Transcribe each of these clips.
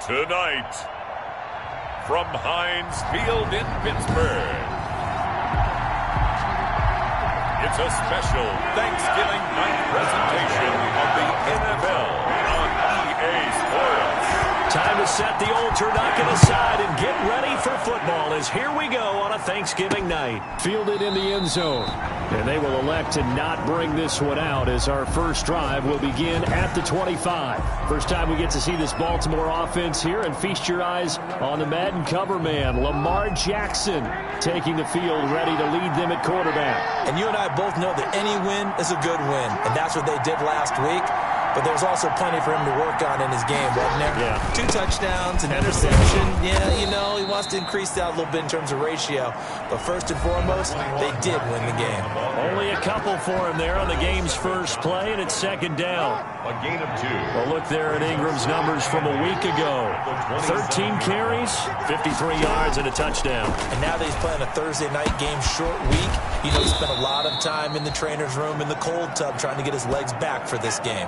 Tonight, from Heinz Field in Pittsburgh, it's a special Thanksgiving night presentation of the NFL on EA Sports. Time to set the old turducken aside and get ready for football as here we go on a Thanksgiving night. Fielded in the end zone. And they will elect to not bring this one out as our first drive will begin at the 25. First time we get to see this Baltimore offense here, and feast your eyes on the Madden cover man, Lamar Jackson, taking the field ready to lead them at quarterback. And you and I both know that any win is a good win, and that's what they did last week. But there's also plenty for him to work on in his game, wasn't there? Yeah. 2 touchdowns, an interception. Yeah, you know, he wants to increase that a little bit in terms of ratio. But first and foremost, they did win the game. Only a couple for him there on the game's first play, and it's second down. A gain of 2. Well, look there at Ingram's numbers from a week ago. 13 carries, 53 yards, and a touchdown. And now that he's playing a Thursday night game, short week, you know, he spent a lot of time in the trainer's room, in the cold tub, trying to get his legs back for this game.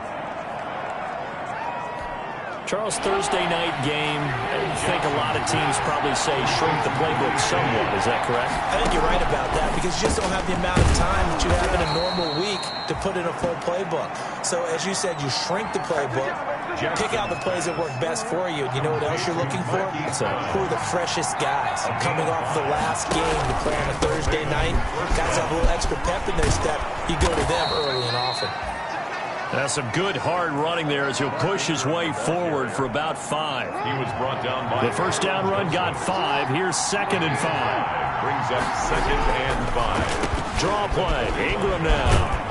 Charles, Thursday night game, I think a lot of teams probably say shrink the playbook somewhat. Is that correct? I think you're right about that because you just don't have the amount of time that you have in a normal week to put in a full playbook. So, as you said, you shrink the playbook, pick out the plays that work best for you. You know what else you're looking for? Who are the freshest guys coming off the last game to play on a Thursday night? Guys have a little extra pep in their step. You go to them early and often. That's some good hard running there as he'll push his way forward for about 5. He was brought down by... The first down run got 5. Here's 2nd and 5. Brings up 2nd and 5. Draw play. Ingram now.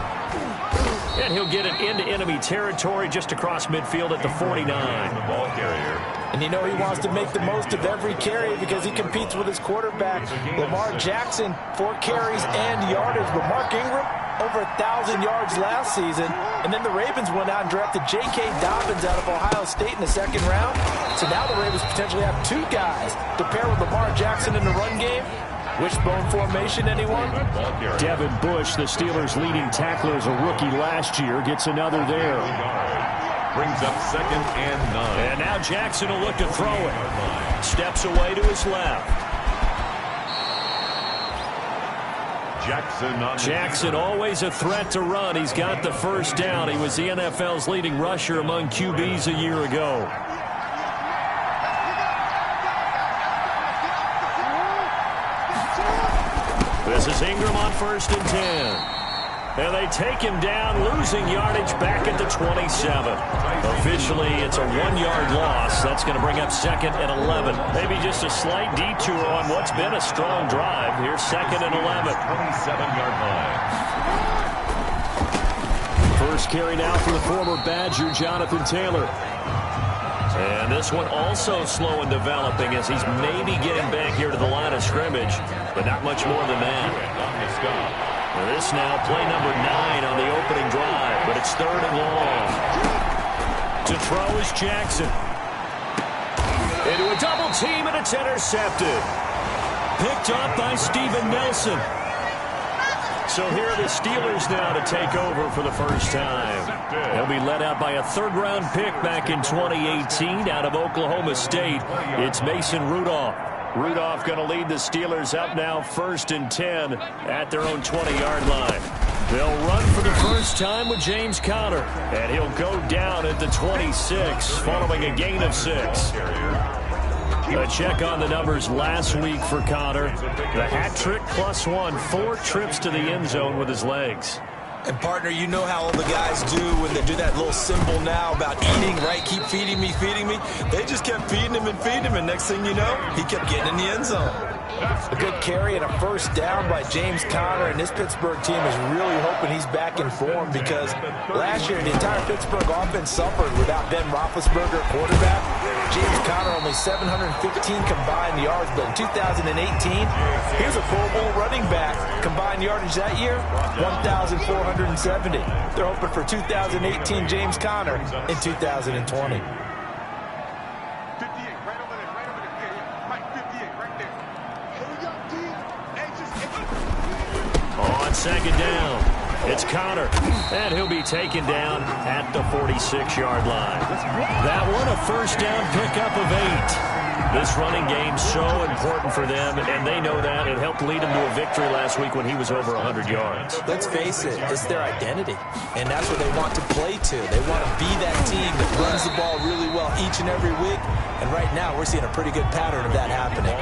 And he'll get it into enemy territory just across midfield at the 49. The ball carrier. And you know he wants to make the most of every carry because he competes with his quarterback, Lamar Jackson, 4 carries and yardage. But Mark Ingram, over 1,000 yards last season. And then the Ravens went out and drafted J.K. Dobbins out of Ohio State in the 2nd round. So now the Ravens potentially have 2 guys to pair with Lamar Jackson in the run game. Wishbone formation, anyone? Devin Bush, the Steelers' leading tackler as a rookie last year, gets another there. Brings up 2nd and 9. And now Jackson will look to throw it. Steps away to his left. Jackson always a threat to run. He's got the first down. He was the NFL's leading rusher among QBs a year ago. This is Ingram on 1st and 10. And they take him down, losing yardage back at the 27. Officially, it's a 1-yard loss. That's going to bring up 2nd and 11. Maybe just a slight detour on what's been a strong drive. Here's 2nd and 11. 27-yard line. First carry now for the former Badger, Jonathan Taylor. And this one also slow in developing as he's maybe getting back here to the line of scrimmage, but not much more than that. This now play number 9 on the opening drive, but it's 3rd and long. To throw is Jackson. Into a double team, and it's intercepted. Picked up by Steven Nelson. So here are the Steelers now to take over for the first time. They'll be led out by a 3rd-round pick back in 2018 out of Oklahoma State. It's Mason Rudolph. Rudolph going to lead the Steelers up now 1st and 10 at their own 20-yard line. They'll run for the first time with James Conner, and he'll go down at the 26 following a gain of 6. A check on the numbers last week for Conner. The hat trick +1, 4 trips to the end zone with his legs. And, partner, you know how all the guys do when they do that little symbol now about eating, right? Keep feeding me, feeding me. They just kept feeding him, and next thing you know, he kept getting in the end zone. A good carry and a first down by James Conner, and this Pittsburgh team is really hoping he's back in form because last year the entire Pittsburgh offense suffered without Ben Roethlisberger quarterback. James Conner only 715 combined yards, but in 2018, here's a Pro Bowl running back. Combined yardage that year, 1,470. They're hoping for 2018 James Conner in 2020. On 2nd down, It's Connor, and he'll be taken down at the 46-yard line. That one, a first down pickup of 8. This running game so important for them, and they know that. It helped lead them to a victory last week when he was over 100 yards. Let's face it, it's their identity, and that's what they want to play to. They want to be that team that runs the ball really well each and every week, and right now we're seeing a pretty good pattern of that happening.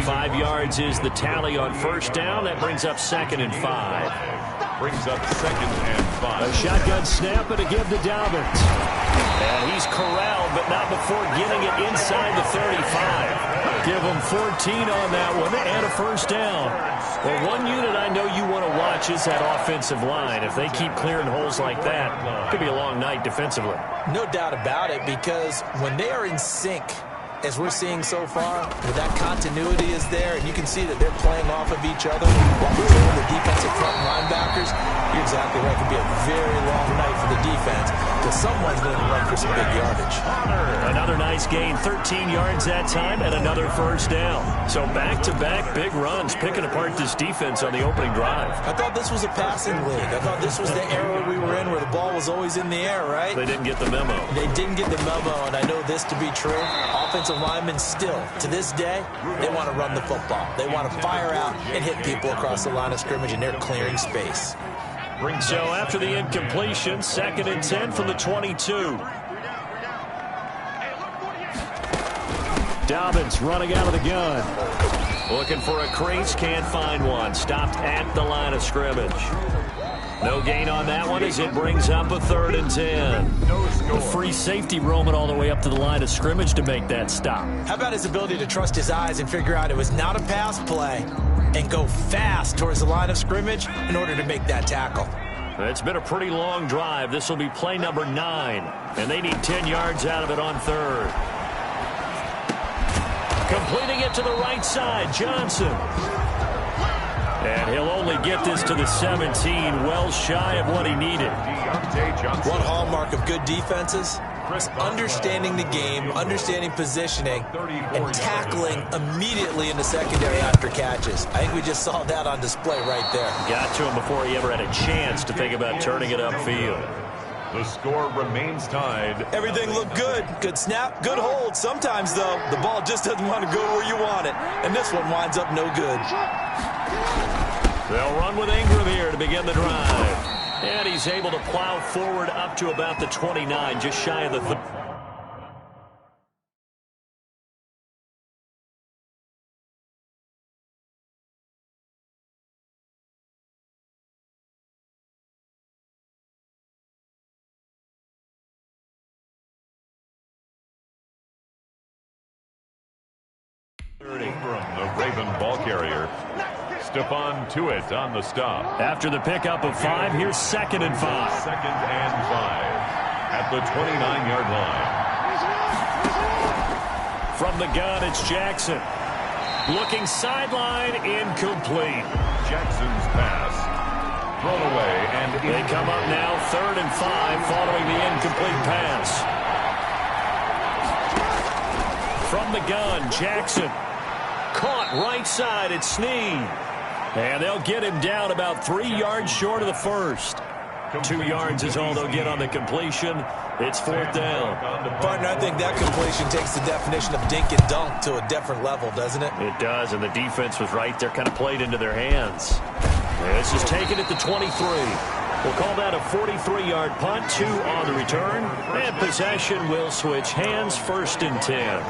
5 yards is the tally on first down. That brings up 2nd and 5. Brings up 2nd and 5. A shotgun snap and a give to Dobbins. And he's corralled, but not before getting it inside the 35. Give him 14 on that one and a first down. Well, one unit I know you want to watch is that offensive line. If they keep clearing holes like that, it could be a long night defensively. No doubt about it, because when they are in sync, as we're seeing so far, where that continuity is there, and you can see that they're playing off of each other while controlling the defensive front linebackers, you're exactly right. It could be a very long night for the defense, because someone's going to run for some big yardage. Another nice gain, 13 yards that time, and another first down. So back-to-back big runs, picking apart this defense on the opening drive. I thought this was a passing league. I thought this was the era we were in where the ball was always in the air, right? They didn't get the memo. They didn't get the memo, and I know this to be true. Offensive linemen still, to this day, they want to run the football. They want to fire out and hit people across the line of scrimmage, and they're clearing space. So after the incompletion, 2nd and 10 from the 22. Dobbins running out of the gun. Looking for a crease, can't find one. Stopped at the line of scrimmage. No gain on that one as it brings up a 3rd and 10. The free safety roaming all the way up to the line of scrimmage to make that stop. How about his ability to trust his eyes and figure out it was not a pass play and go fast towards the line of scrimmage in order to make that tackle? It's been a pretty long drive. This will be play number 9, and they need 10 yards out of it on 3rd. Completing it to the right side, Johnson. And he'll only get this to the 17, well shy of what he needed. One hallmark of good defenses, understanding the game, understanding positioning, and tackling immediately in the secondary after catches. I think we just saw that on display right there. Got to him before he ever had a chance to think about turning it upfield. The score remains tied. Everything looked good. Good snap, good hold. Sometimes, though, the ball just doesn't want to go where you want it. And this one winds up no good. They'll run with Ingram here to begin the drive. And he's able to plow forward up to about the 29, just shy of the 30. From the Raven ball carrier, Stephon Tuitt on the stop. After the pickup of 5, here's 2nd and 5. 2nd and 5 at the 29-yard line. From the gun, it's Jackson. Looking sideline, incomplete. Jackson's pass thrown away, and They come up now 3rd and 5 following the incomplete pass. From the gun, Jackson. Caught right side at Snead. And they'll get him down about 3 yards short of the first. 2 yards is all they'll get on the completion. It's 4th down. Partner, I think that completion takes the definition of dink and dunk to a different level, doesn't it? It does, and the defense was right there, kind of played into their hands. This is taken at the 23. We'll call that a 43-yard punt, 2 on the return. And possession will switch hands, 1st and 10.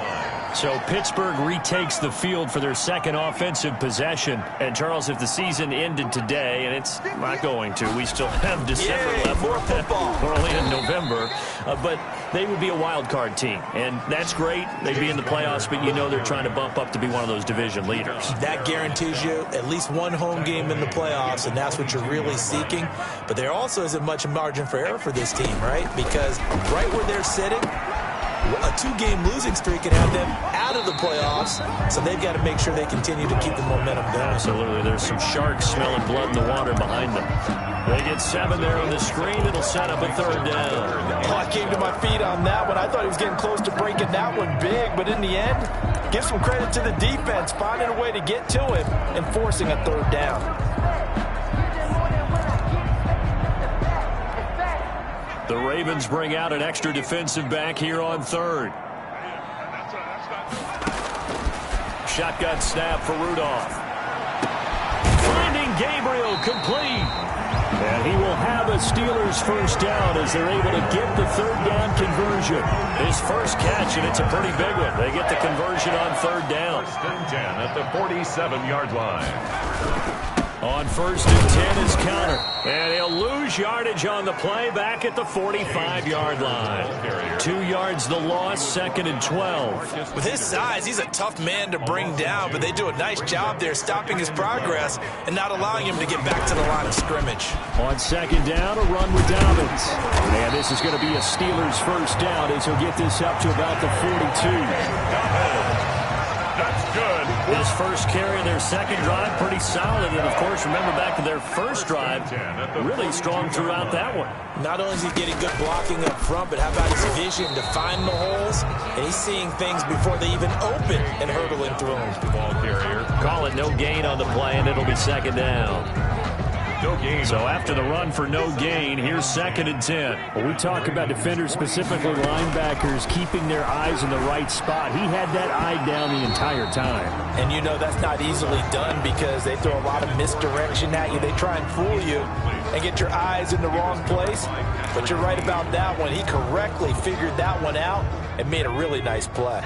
So Pittsburgh retakes the field for their second offensive possession. And, Charles, if the season ended today, and it's not going to, we still have December left. More football. We're only in November. But they would be a wild card team. And that's great. They'd be in the playoffs, but you know they're trying to bump up to be one of those division leaders. That guarantees you at least one home game in the playoffs, and that's what you're really seeking. But there also isn't much margin for error for this team, right? Because right where they're sitting, a 2-game losing streak can have them out of the playoffs, so they've got to make sure they continue to keep the momentum going. Absolutely. There's some sharks smelling blood in the water behind them. They get 7 there on the screen. It'll set up a 3rd down. Oh, I came to my feet on that one. I thought he was getting close to breaking that one big, but in the end, give some credit to the defense, finding a way to get to him and forcing a 3rd down. The Ravens bring out an extra defensive back here on third. Shotgun snap for Rudolph. Finding Gabriel complete. And he will have a Steelers first down as they're able to get the third down conversion. His first catch, and it's a pretty big one. They get the conversion on third down. First and 10 at the 47-yard line. On first and 10 is Conner. And he'll lose yardage on the play back at the 45-yard line. 2 yards the loss, second and 12. With his size, he's a tough man to bring down, but they do a nice job there stopping his progress and not allowing him to get back to the line of scrimmage. On second down, a run with Dobbins. And this is going to be a Steelers first down as he'll get this up to about the 42. That's good. His first carry of their second drive, pretty solid. And, of course, remember back to their first drive, really strong throughout that one. Not only is he getting good blocking up front, but how about his vision to find the holes? And he's seeing things before they even open and hurdling through them. Ball carrier. Call it no gain on the play, and it'll be second down. No gain. So after the run for no gain, here's second and 10. When we talk about defenders, specifically linebackers, keeping their eyes in the right spot, he had that eye down the entire time. And you know that's not easily done because they throw a lot of misdirection at you. They try and fool you and get your eyes in the wrong place. But you're right about that one. He correctly figured that one out and made a really nice play.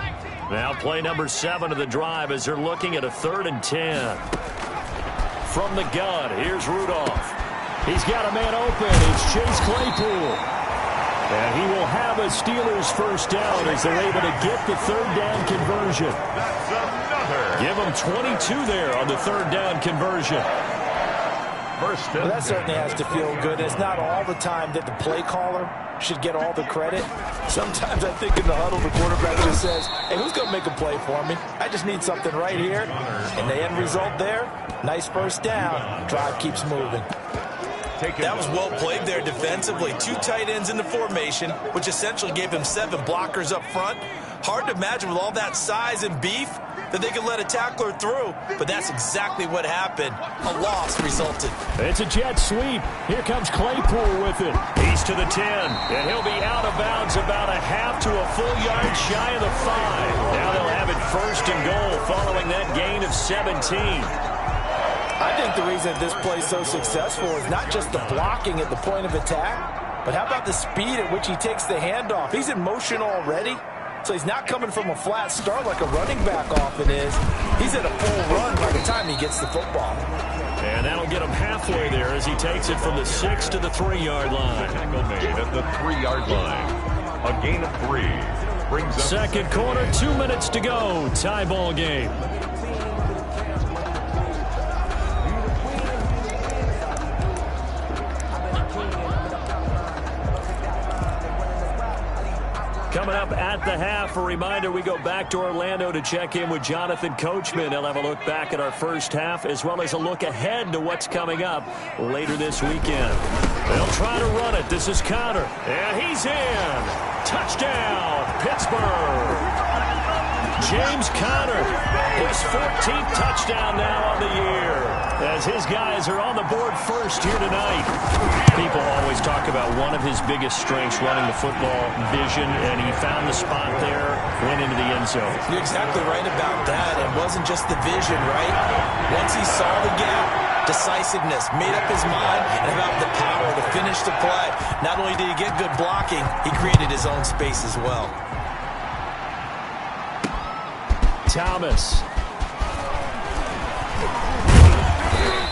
Now play number 7 of the drive as they're looking at a third and 10. From the gun, here's Rudolph. He's got a man open. It's Chase Claypool. And he will have a Steelers first down as they're able to get the third down conversion. That's another. Give them 22 there on the third down conversion. First Well, and that certainly has to feel good. It's not all the time that the play caller should get all the credit. Sometimes I think in the huddle, the quarterback just says, hey, who's going to make a play for me? I just need something right here. And the end result there, nice first down. Drive keeps moving. That was well played there defensively. 2 tight ends in the formation, which essentially gave him 7 blockers up front. Hard to imagine with all that size and beef that they could let a tackler through, but that's exactly what happened. A loss resulted. It's a jet sweep. Here comes Claypool with it. He's to the 10, and he'll be out of bounds about a half to a full yard shy of the 5. Now they'll have it first and goal following that gain of 17. I think the reason this play is so successful is not just the blocking at the point of attack, but how about the speed at which he takes the handoff? He's in motion already. So he's not coming from a flat start like a running back often is. He's at a full run by the time he gets the football. And that'll get him halfway there as he takes it from the 6 to the 3-yard line. tackle made at the 3-yard line. A gain of 3 brings up second quarter, 2 minutes to go. Tie ball game. Coming up at the half, a reminder, we go back to Orlando to check in with Jonathan Coachman. He'll have a look back at our first half as well as a look ahead to what's coming up later this weekend. They'll try to run it. This is Conner, and he's in. Touchdown, Pittsburgh. James Conner, his 14th touchdown now on the year, as his guys are on the board first here tonight. People always talk about one of his biggest strengths, running the football, vision, and he found the spot there, went into the end zone. You're exactly right about that. It wasn't just the vision, right? Once he saw the gap, decisiveness, made up his mind, and about the power to finish the play. Not only did he get good blocking, he created his own space as well. Thomas.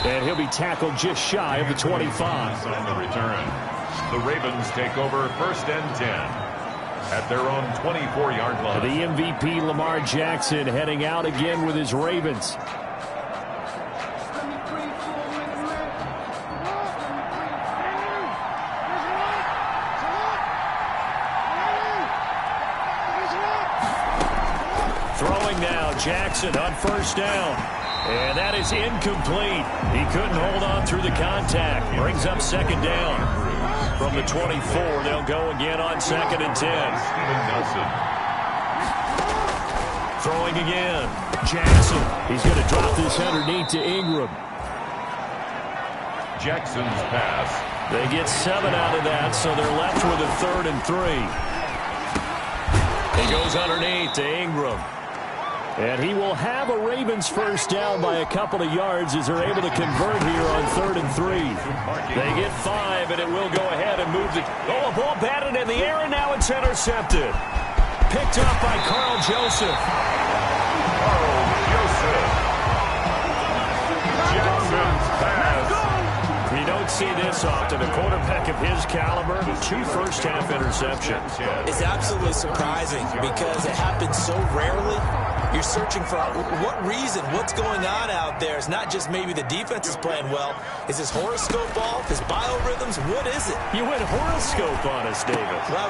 And he'll be tackled just shy of the 25. on the return. The Ravens take over first and 10 at their own 24-yard line. The MVP Lamar Jackson heading out again with his Ravens. Throwing now, Jackson on first down. And that is incomplete. He couldn't hold on through the contact. Brings up second down. From the 24, they'll go again on second and 10. Steven Nelson. Throwing again. Jackson. He's going to drop this underneath to Ingram. Jackson's pass They get 7 out of that, so they're left with a 3rd and 3. He goes underneath to Ingram. And he will have a Ravens first down by a couple of yards as they're able to convert here on 3rd and 3. They get 5, and it will go ahead and move the... Oh, a ball batted in the air, and now it's intercepted. Picked up by Carl Joseph. Jackson's pass. You don't see this often. A quarterback of his caliber, 2 first-half interceptions. It's absolutely surprising because it happens so rarely. You're searching for what reason, what's going on out there. It's not just maybe the defense is playing well. Is his horoscope off? His biorhythms? What is it? You went horoscope on us, David. Well,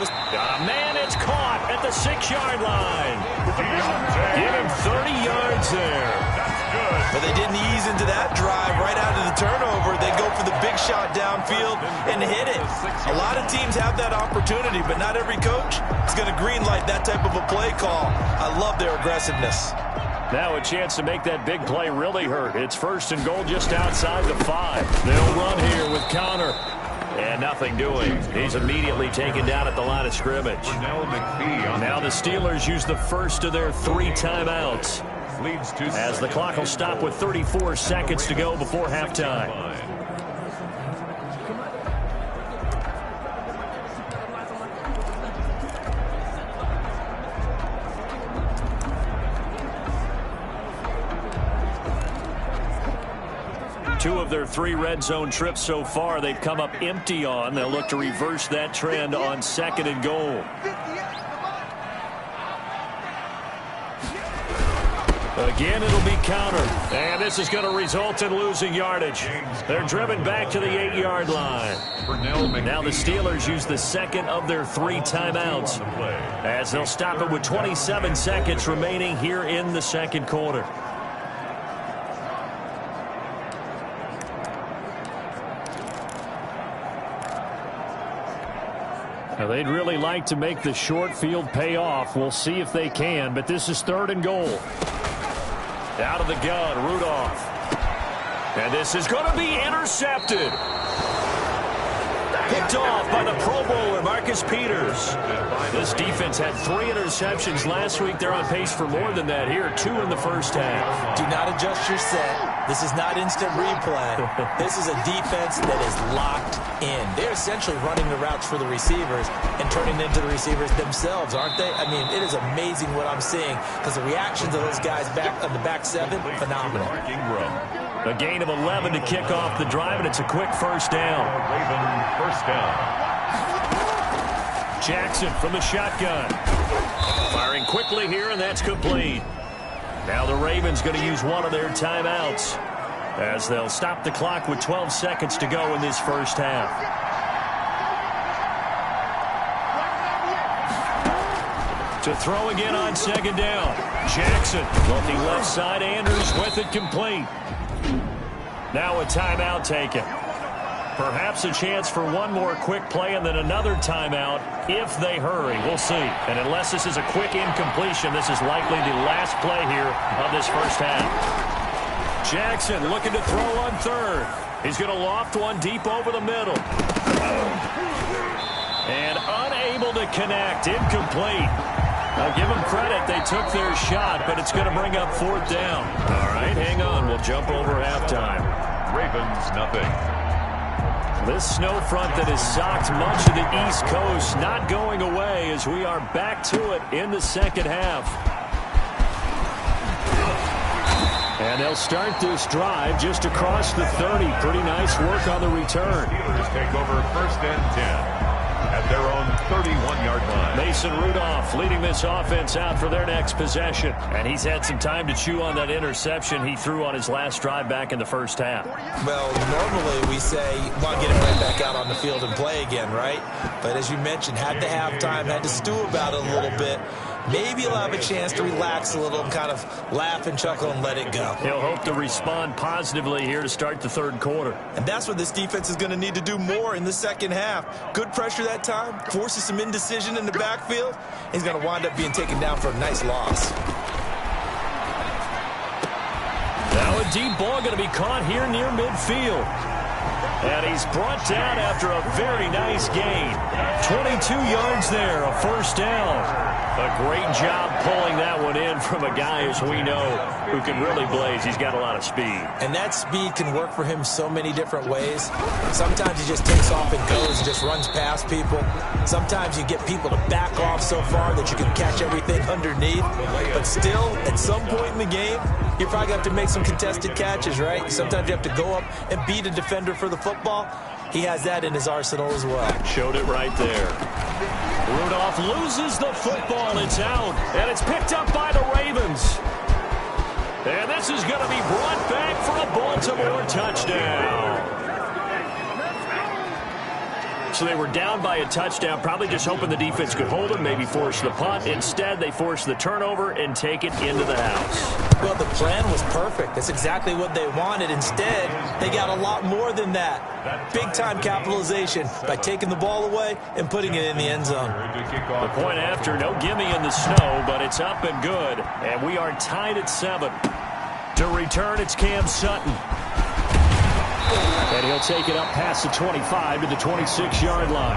Man, it's caught at the 6-yard line. Give him 30 yards there. That's good. But they didn't ease into that drive right out of the turnover. They go for the big shot downfield and hit it. A lot of teams have that opportunity, but not every coach is going to green light that type of a play call. I love their aggressiveness. Now a chance to make that big play really hurt. It's 1st and goal just outside the 5. They'll run here with Connor. And nothing doing. He's immediately taken down at the line of scrimmage. Now the Steelers use the first of their 3 timeouts, as the clock will stop with 34 seconds to go before halftime. Two of their 3 red zone trips so far, they've come up empty on. They'll look to reverse that trend on 2nd and goal. Again, it'll be countered. And this is going to result in losing yardage. They're driven back to the 8-yard line. Now the Steelers use the 2nd of their 3 timeouts, as they'll stop it with 27 seconds remaining here in the 2nd quarter. Now, they'd really like to make the short field pay off. We'll see if they can, but this is 3rd and goal. Out of the gun, Rudolph. And this is going to be intercepted. Picked off by the Pro Bowler, Marcus Peters. This defense had 3 interceptions last week. They're on pace for more than that here, 2 in the first half. Do not adjust your set. This is not instant replay. This is a defense that is locked in. They're essentially running the routes for the receivers and turning into the receivers themselves, aren't they? I mean, it is amazing what I'm seeing because the reactions of those guys back on the back 7, phenomenal. A gain of 11 to kick off the drive, and it's a quick first down. First down. Jackson from the shotgun. Firing quickly here, and that's complete. Now the Ravens going to use one of their timeouts, as they'll stop the clock with 12 seconds to go in this first half. To throw again on 2nd down. Jackson looking left side. Andrews with it complete. Now a timeout taken. Perhaps a chance for one more quick play and then another timeout if they hurry. We'll see. And unless this is a quick incompletion, this is likely the last play here of this first half. Jackson looking to throw on 3rd. He's going to loft one deep over the middle. And unable to connect. Incomplete. I'll give them credit. They took their shot, but it's going to bring up 4th down. All right, hang on. We'll jump over halftime. Ravens, nothing. This snow front that has socked much of the East Coast not going away as we are back to it in the 2nd half. And they'll start this drive just across the 30. Pretty nice work on the return. Steelers take over 1st and 10. At their own 31-yard line. Mason Rudolph leading this offense out for their next possession. And he's had some time to chew on that interception he threw on his last drive back in the first half. Well, normally we say, want to get him right back out on the field and play again, right? But as you mentioned, had to have time, had to stew about it a little bit. Maybe he'll have a chance to relax a little and kind of laugh and chuckle and let it go. He'll hope to respond positively here to start the 3rd quarter. And that's what this defense is going to need to do more in the 2nd half. Good pressure that time, forces some indecision in the backfield. He's going to wind up being taken down for a nice loss. Now a deep ball going to be caught here near midfield. And he's brought down after a very nice gain. 22 yards there, a first down. A great job pulling that one in from a guy, as we know, who can really blaze. He's got a lot of speed. And that speed can work for him so many different ways. Sometimes he just takes off and goes and just runs past people. Sometimes you get people to back off so far that you can catch everything underneath. But still, at some point in the game, you're probably going to have to make some contested catches, right? Sometimes you have to go up and beat a defender for the football. He has that in his arsenal as well. Showed it right there. Rudolph loses the football. It's out. And it's picked up by the Ravens. And this is going to be brought back for a Baltimore touchdown. So they were down by a touchdown, probably just hoping the defense could hold them, maybe force the punt. Instead, they force the turnover and take it into the house. Well, the plan was perfect. That's exactly what they wanted. Instead, they got a lot more than that. Big-time capitalization by taking the ball away and putting it in the end zone. The point after, no gimme in the snow, but it's up and good. And we are tied at 7. To return, it's Cam Sutton. And he'll take it up past the 25 to the 26-yard line.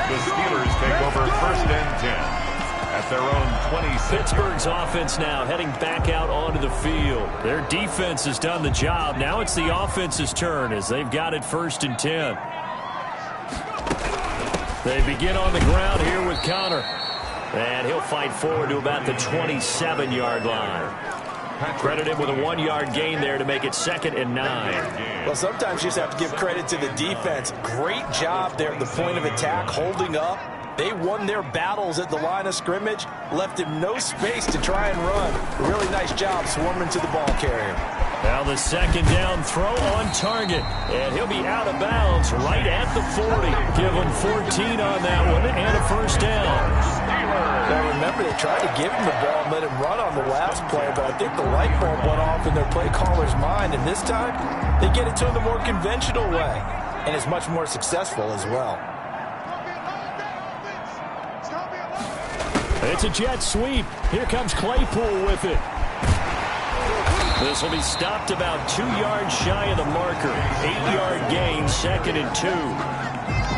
The Steelers take over first and 10 at their own 26. Pittsburgh's offense now heading back out onto the field. Their defense has done the job. Now it's the offense's turn as they've got it first and 10. They begin on the ground here with Connor. And he'll fight forward to about the 27-yard line. Credit him with a 1-yard gain there to make it 2nd and 9. Well, sometimes you just have to give credit to the defense. Great job there at the point of attack, holding up. They won their battles at the line of scrimmage, left him no space to try and run. Really nice job swarming to the ball carrier. Now the second down throw on target. And he'll be out of bounds right at the 40. Give him 14 on that one and a first down. Now remember, they tried to give him the ball and let him run on the last play, but I think the light bulb went off in their play caller's mind, and this time they get it to him the more conventional way, and it's much more successful as well. It's a jet sweep. Here comes Claypool with it. This will be stopped about 2 yards shy of the marker. 8-yard gain, 2nd and 2.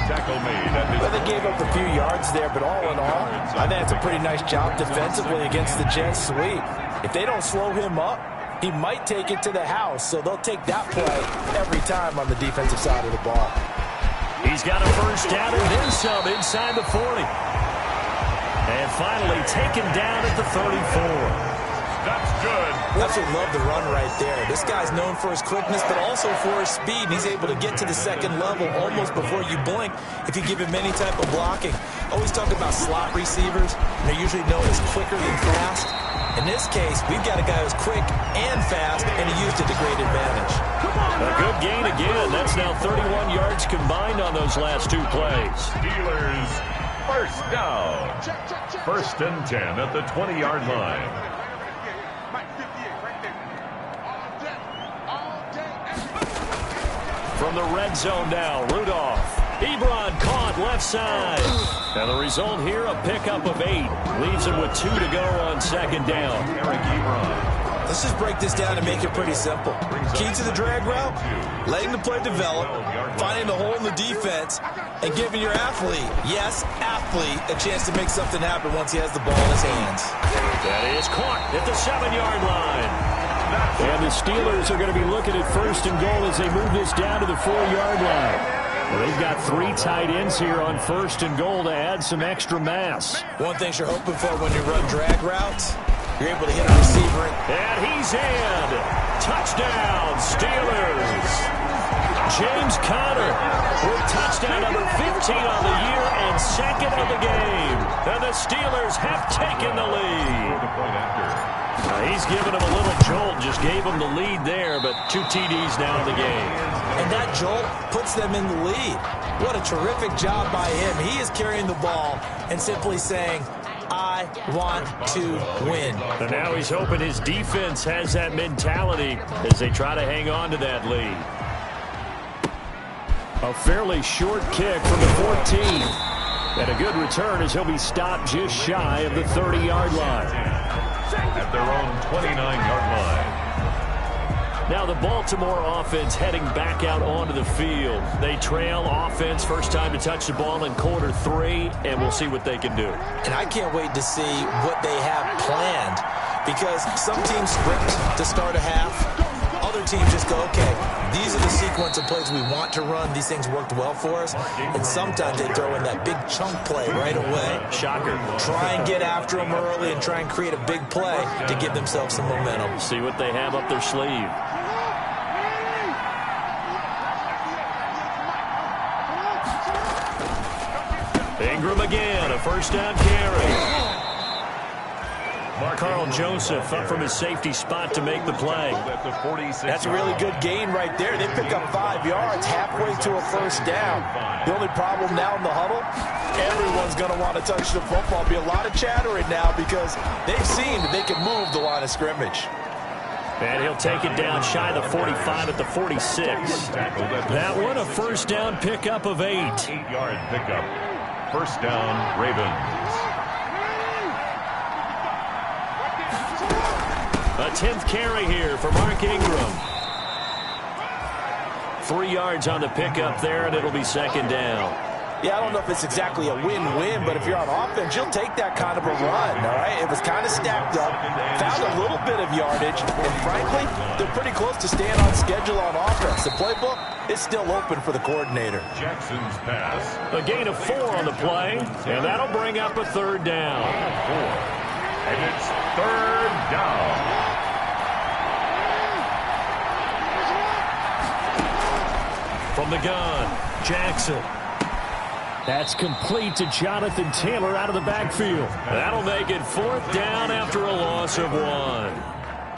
Tackle made. Well, they gave up a few yards there, but all in all, I think it's a pretty nice job defensively against the jet sweep. If they don't slow him up, he might take it to the house, so they'll take that play every time on the defensive side of the ball. He's got a first down and then some inside the 40. And finally taken down at the 34. That's good. Absolutely love the run right there. This guy's known for his quickness, but also for his speed. And he's able to get to the second level almost before you blink if you give him any type of blocking. Always talk about slot receivers, and they're usually known as quicker than fast. In this case, we've got a guy who's quick and fast, and he used it to great advantage. A good gain again. That's now 31 yards combined on those last 2 plays. Steelers first down. First and 10 at the 20-yard line. From the red zone now, Rudolph. Ebron caught left side. And the result here, a pickup of 8. Leaves him with 2 to go on second down. Eric Ebron. Let's just break this down and make it pretty simple. Key to the drag route, letting the play develop, finding the hole in the defense, and giving your athlete, yes, athlete, a chance to make something happen once he has the ball in his hands. That is caught at the 7-yard line. And the Steelers are going to be looking at first and goal as they move this down to the 4-yard line. Well, they've got 3 tight ends here on first and goal to add some extra mass. One thing you're hoping for when you run drag routes, you're able to hit a receiver. And he's in. Touchdown, Steelers. James Conner with touchdown number 15 on the year and 2nd of the game. And the Steelers have taken the lead. He's given him a little jolt, just gave him the lead there, but 2 TDs now in the game. And that jolt puts them in the lead. What a terrific job by him. He is carrying the ball and simply saying, I want to win. And now he's hoping his defense has that mentality as they try to hang on to that lead. A fairly short kick from the 14. And a good return as he'll be stopped just shy of the 30-yard line. At their own 29-yard line. Now the Baltimore offense heading back out onto the field. They trail offense, first time to touch the ball in quarter 3, and we'll see what they can do. And I can't wait to see what they have planned, because some teams script to start a half. Other teams just go, okay, these are the sequence of plays we want to run. These things worked well for us. And sometimes they throw in that big chunk play right away. Shocker. Try and get after them early and try and create a big play to give themselves some momentum. See what they have up their sleeve. Ingram again, a first down carry. Carl Joseph up from his safety spot to make the play. That's a really good gain right there. They pick up 5 yards halfway to a first down. The only problem now in the huddle, everyone's going to want to touch the football. Be a lot of chattering now because they've seen that they can move the line of scrimmage. And he'll take it down shy of the 45 at the 46. That one a first down pickup of 8. 8-yard pickup. First down, Ravens. A 10th carry here for Mark Ingram. 3 yards on the pickup there, and it'll be second down. Yeah, I don't know if it's exactly a win-win, but if you're on offense, you'll take that kind of a run, all right? It was kind of stacked up, found a little bit of yardage, and frankly, they're pretty close to staying on schedule on offense. The playbook is still open for the coordinator. Jackson's pass. A gain of 4 on the play, and that'll bring up a third down. 4. And it's third down. From the gun, Jackson. That's complete to Jonathan Taylor out of the backfield. That'll make it fourth down after a loss of 1.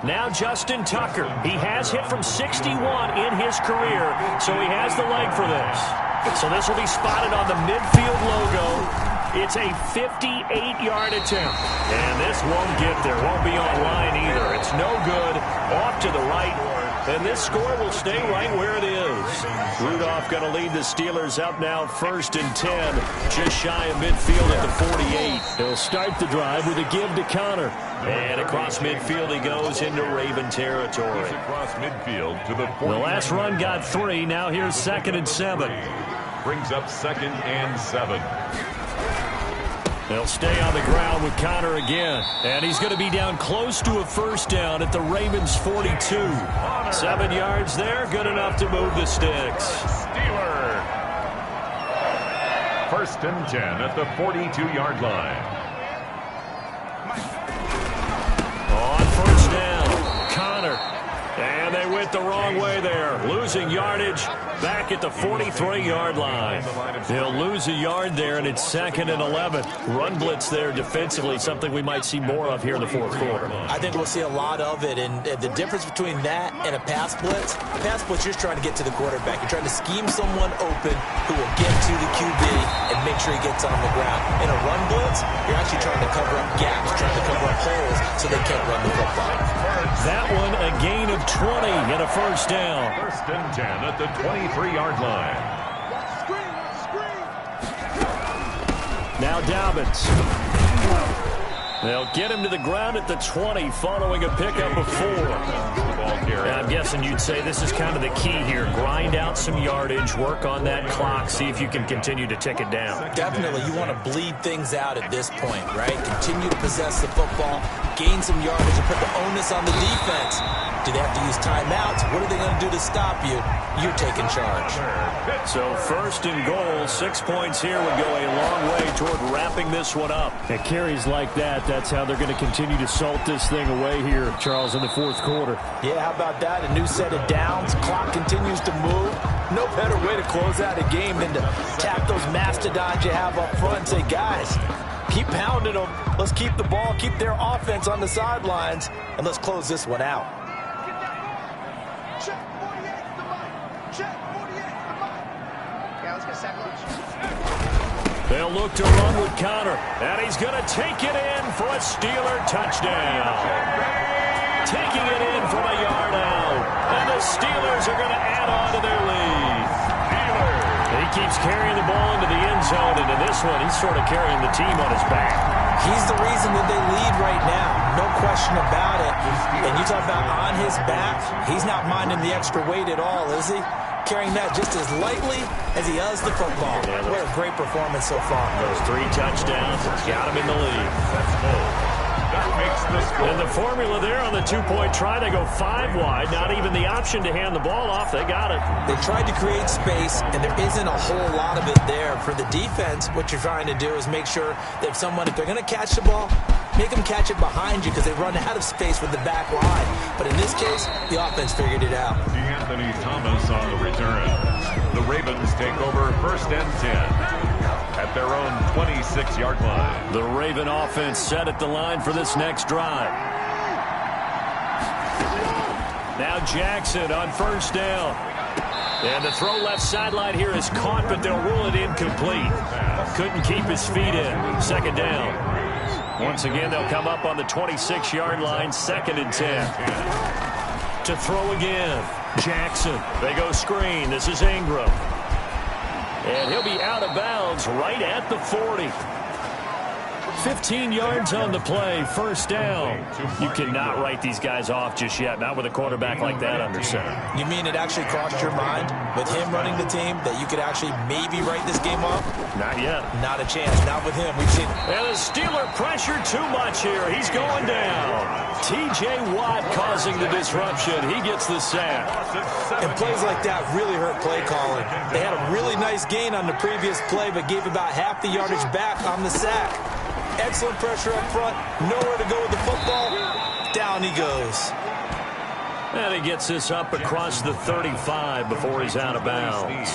Now Justin Tucker. He has hit from 61 in his career, so he has the leg for this. So this will be spotted on the midfield logo. It's a 58-yard attempt. And this won't get there. Won't be online either. It's no good. Off to the right. And this score will stay right where it is. Rudolph going to lead the Steelers up now first and 10. Just shy of midfield at the 48. He'll start the drive with a give to Connor. And across midfield he goes into Raven territory. He's across midfield to the 40. The last run got 3. Now here's 2nd and 7. Brings up 2nd and 7. They'll stay on the ground with Connor again. And he's going to be down close to a first down at the Ravens 42. 7 yards there, good enough to move the sticks. Steeler. First and 10 at the 42-yard line. On first down, Connor. And they went the wrong way there. Losing yardage back at the 43-yard line. They'll lose a yard there, and it's 2nd and 11. Run blitz there defensively, something we might see more of here in the fourth quarter. I think we'll see a lot of it, and the difference between that and a pass blitz, you're just trying to get to the quarterback. You're trying to scheme someone open who will get to the QB and make sure he gets on the ground. In a run blitz, you're actually trying to cover up gaps, trying to cover up holes so they can't run the football. That one a gain of 20 and a first down. First and 10 at the 23-yard line. Now Dobbins. They'll get him to the ground at the 20 following a pickup of 4. And I'm guessing you'd say this is kind of the key here. Grind out some yardage, work on that clock, see if you can continue to tick it down. Definitely, you want to bleed things out at this point, right? Continue to possess the football, gain some yardage, and put the onus on the defense. Do they have to use timeouts? What are they going to do to stop you? You're taking charge. So first and goal, 6 points here would go a long way toward wrapping this one up. At carries like that, that's how they're going to continue to salt this thing away here, Charles, in the fourth quarter. Yeah, how about that? A new set of downs. Clock continues to move. No better way to close out a game than to tap those mastodons you have up front and say, guys, keep pounding them. Let's keep the ball, keep their offense on the sidelines, and let's close this one out. They'll look to run with Connor, and he's going to take it in for a Steeler touchdown. Taking it in from a yard out, and the Steelers are going to add on to their lead. He keeps carrying the ball into the end zone, and in this one, he's sort of carrying the team on his back. He's the reason that they lead right now. No question about it. And you talk about on his back, he's not minding the extra weight at all, is he? Carrying that just as lightly as he does the football. What a great performance so far. Those 3 touchdowns, it's got him in the lead. And the formula there on the 2-point try, they go 5 wide. Not even the option to hand the ball off. They got it. They tried to create space, and there isn't a whole lot of it there. For the defense, what you're trying to do is make sure that if they're going to catch the ball, make them catch it behind you because they run out of space with the back line. But in this case, the offense figured it out. Anthony Thomas on the return. The Ravens take over 1st and 10. At their own 26-yard line. The Raven offense set at the line for this next drive. Now Jackson on 1st down. And the throw left sideline here is caught, but they'll rule it incomplete. Couldn't keep his feet in. 2nd down. Once again, they'll come up on the 26-yard line, 2nd and 10. To throw again. Jackson. They go screen. This is Ingram. And he'll be out of bounds right at the 40. 15 yards on the play, 1st down. You cannot write these guys off just yet, not with a quarterback like that under center. You mean it actually crossed your mind with him running the team that you could actually maybe write this game off? Not yet. Not a chance. Not with him. We've seen. And the Steeler pressure too much here. He's going down. T.J. Watt causing the disruption. He gets the sack. And plays like that really hurt play calling. They had a really nice gain on the previous play, but gave about half the yardage back on the sack. Excellent pressure up front. Nowhere to go with the football. Down he goes. And he gets this up across the 35 before he's out of bounds.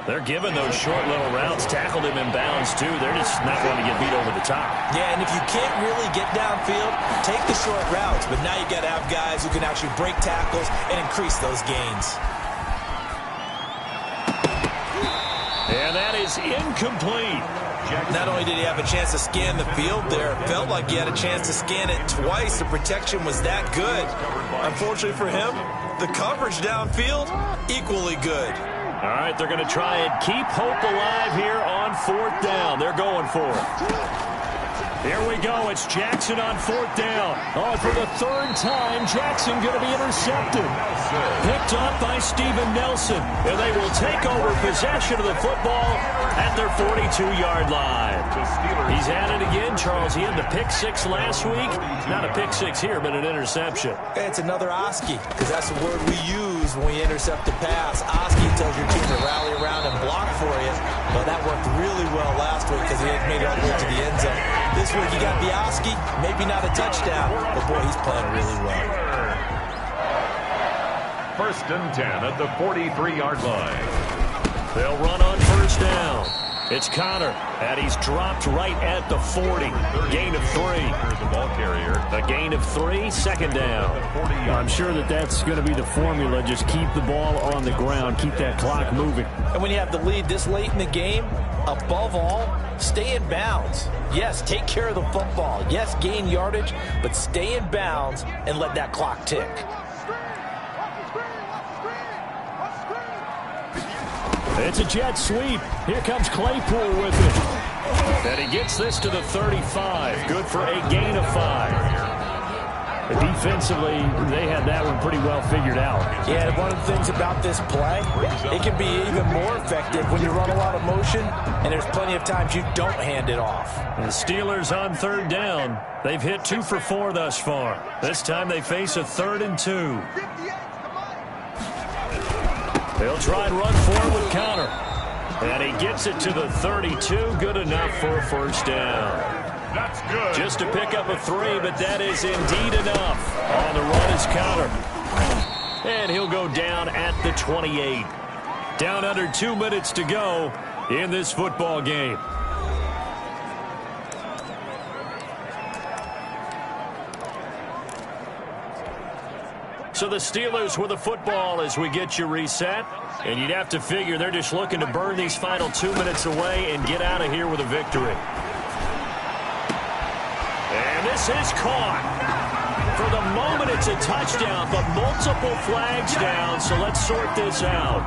They're giving those short little routes. Tackled him in bounds, too. They're just not going to get beat over the top. Yeah, and if you can't really get downfield, take the short routes. But now you got to have guys who can actually break tackles and increase those gains. And that is incomplete. Not only did he have a chance to scan the field there, it felt like he had a chance to scan it twice. The protection was that good. Unfortunately for him, the coverage downfield, equally good. All right, they're going to try and keep hope alive here on 4th down. They're going for it. Here we go. It's Jackson on 4th down. Oh, for the 3rd time, Jackson going to be intercepted. Picked up by Steven Nelson. And they will take over possession of the football at their 42-yard line. He's at it again, Charles. He had the pick 6 last week. Not a pick 6 here, but an interception. It's another Oski, because that's the word we use when we intercept a pass. Oski tells your team to rally around and block for you. But that worked really well last week because he had made it all the way to the end zone. This week you got the Oski, maybe not a touchdown, but boy, he's playing really well. 1st and 10 at the 43-yard line. They'll run on 1st down. It's Connor, and he's dropped right at the 40. Gain of 3. The ball carrier. A gain of 3, 2nd down. I'm sure that's going to be the formula. Just keep the ball on the ground. Keep that clock moving. And when you have the lead this late in the game, above all, stay in bounds. Yes, take care of the football. Yes, gain yardage, but stay in bounds and let that clock tick. It's a jet sweep. Here comes Claypool with it. And he gets this to the 35. Good for a gain of 5. Defensively, they had that one pretty well figured out. Yeah, and one of the things about this play, it can be even more effective when you run a lot of motion, and there's plenty of times you don't hand it off. The Steelers on 3rd down. They've hit 2 for 4 thus far. This time they face a 3rd and 2. They'll try and run forward with Connor. And he gets it to the 32. Good enough for a 1st down. That's good. Just to pick up a 3, but that is indeed enough. On the run is Connor. And he'll go down at the 28. Down under 2 minutes to go in this football game. So the Steelers with the football as we get you reset. And you'd have to figure they're just looking to burn these final 2 minutes away and get out of here with a victory. And this is caught. For the moment, it's a touchdown, but multiple flags down, so let's sort this out.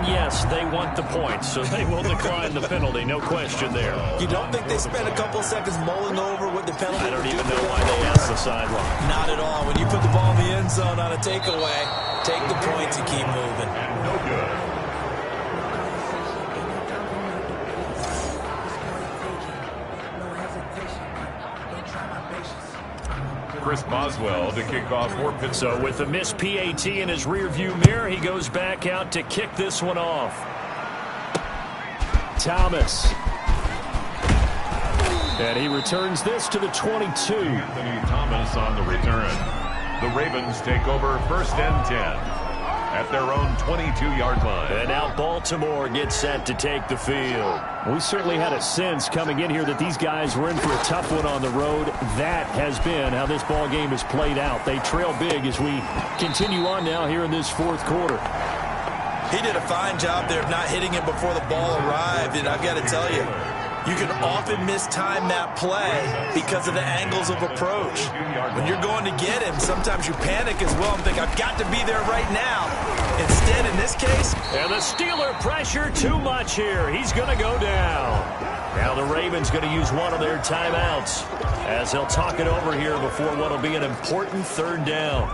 And yes, they want the points, so they will decline the penalty. No question there. You don't think they spent a couple seconds mulling over what the penalty? I don't even know why they asked the sideline. Not at all. When you put the ball in the end zone on a takeaway, take the points and keep moving. No good. Chris Boswell to kick off for Pittsburgh. So with the missed PAT in his rearview mirror, he goes back out to kick this one off. Thomas. And he returns this to the 22. Anthony Thomas on the return. The Ravens take over 1st and 10 at their own 22-yard line. And now Baltimore gets set to take the field. We certainly had a sense coming in here that these guys were in for a tough one on the road. That has been how this ball game has played out. They trail big as we continue on now here in this fourth quarter. He did a fine job there of not hitting it before the ball arrived, and I've got to tell you, you can often mistime that play because of the angles of approach. When you're going to get him, sometimes you panic as well and think, I've got to be there right now. Instead, in this case... And the Steeler pressure too much here. He's going to go down. Now the Ravens going to use one of their timeouts as they'll talk it over here before what will be an important 3rd down.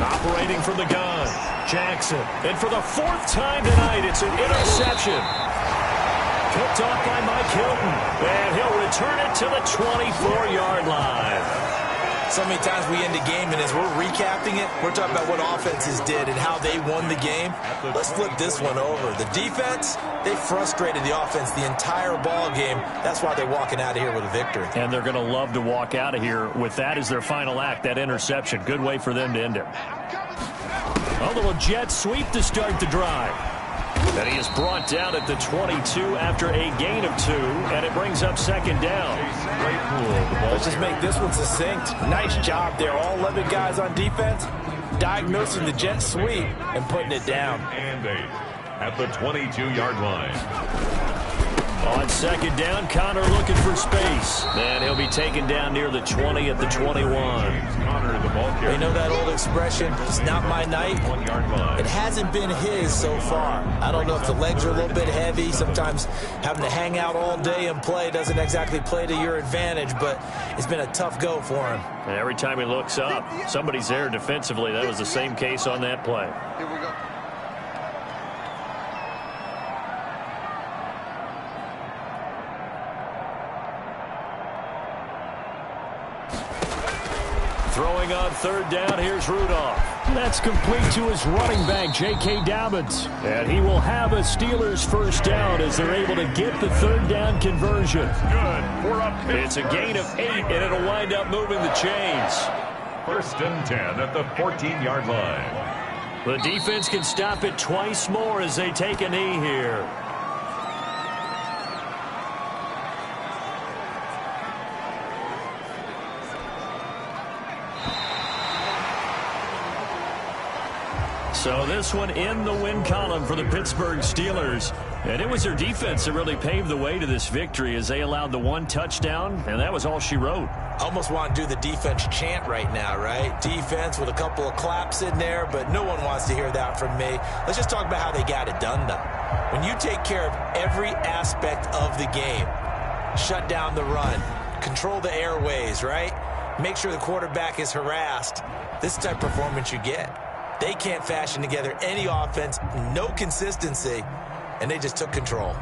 Operating from the gun, Jackson. And for the 4th time tonight, it's an interception. Picked off by Mike Hilton. And he'll return it to the 24-yard line. So many times we end a game, and as we're recapping it, we're talking about what offenses did and how they won the game. Let's flip this one over. The defense, they frustrated the offense the entire ball game. That's why they're walking out of here with a victory. And they're going to love to walk out of here with that as their final act, that interception. Good way for them to end it. A little jet sweep to start the drive. And he is brought down at the 22 after a gain of 2, and it brings up 2nd down. Let's just make this one succinct. Nice job there. All 11 guys on defense diagnosing the jet sweep and putting it down. And 8 at the 22-yard line. On 2nd down, Connor looking for space. And he'll be taken down near the 20 at the 21. Connor, the ball carrier. You know that old expression, it's not my night? 1-yard line. It hasn't been his so far. I don't know if the legs are a little bit heavy. Sometimes having to hang out all day and play doesn't exactly play to your advantage, but it's been a tough go for him. And every time he looks up, somebody's there defensively. That was the same case on that play. Here we go. Throwing on 3rd down, here's Rudolph. That's complete to his running back, J.K. Dobbins. And he will have a Steelers 1st down as they're able to get the 3rd down conversion. Good for a pick. It's a gain of 8, and it'll wind up moving the chains. 1st and 10 at the 14-yard line. The defense can stop it twice more as they take a knee here. So this one in the win column for the Pittsburgh Steelers. And it was their defense that really paved the way to this victory as they allowed the 1 touchdown, and that was all she wrote. Almost want to do the defense chant right now, right? Defense with a couple of claps in there, but no one wants to hear that from me. Let's just talk about how they got it done, though. When you take care of every aspect of the game, shut down the run, control the airways, right? Make sure the quarterback is harassed. This is the type of performance you get. They can't fashion together any offense, no consistency, and they just took control.